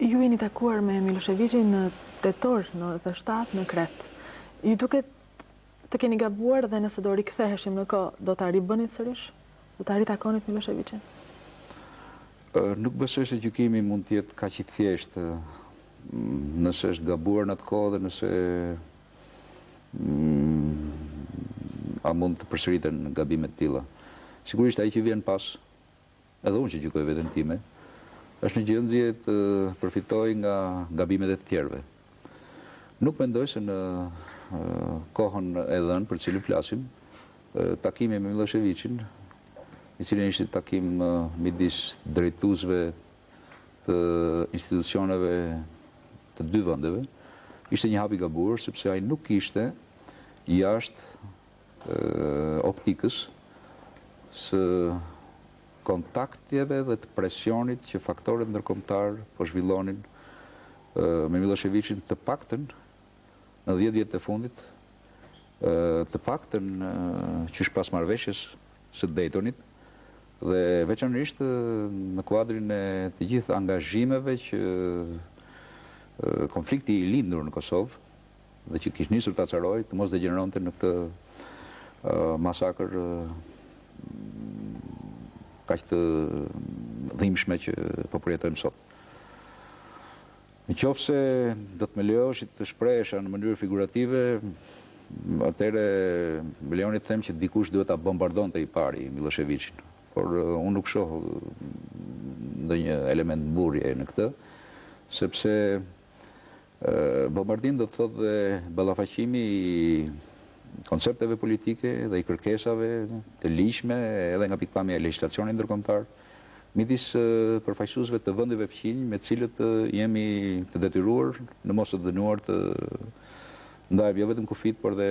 Ju jeni takuar me Miloševićin në tetor, në 97 në Kret. Ju duket të keni gabuar dhe nëse do riktheheshim në kohë, do ta ribënit sërish? Do ta ritakonit Miloševićin? Nuk besoj se gjykimi mund të jetë kaq I thjeshtë nëse është gabuar në atë kohë dhe nëse a mund të përsëriten gabimet tilla. Sigurisht ai që vjen pas, edhe unë që gjykoj veten time, është në gjendje të përfitoj nga gabimet e të tjerëve. Nuk mendoj se në kohën e dhënë për cilën flasim, takimi me Miloševićin, I cili ishte takim midis drejtuesve të institucioneve të dy vendeve, ishte një hap I gabuar sepse ai nuk ishte jashtë optikës së kontakteve dhe të presionit që faktorët ndërkombëtar po zhvillonin me Miloševićin të paktën në 10 vjet e fundit, të paktën qysh pas marrëveshjes së Daytonit dhe veçanërisht në kuadrin e të gjithë angazhimeve që konflikti I lindur në Kosovë dhe që kishte nisur ta acarojë të mos degeneronte në këtë masakër kaq të dhimbshme që po përjetojmë sot. Nëse do të më lejosh të shprehesha në mënyrë figurative, atëre më lejoni të them që dikush duhet ta bombardonte I pari Miloševićin, por unë nuk shoh ndonjë element mburje në këtë, sepse bombardim do të thotë dhe ballafaqimi I koncepteve politike dhe I kërkesave të ligjshme edhe nga pikpamja e legjislacionit ndërkombëtar midis përfaqësuesve të vendeve fqinj me të cilët jemi të detyruar në mos të dënuar të ndajmë jo vetëm kufit por dhe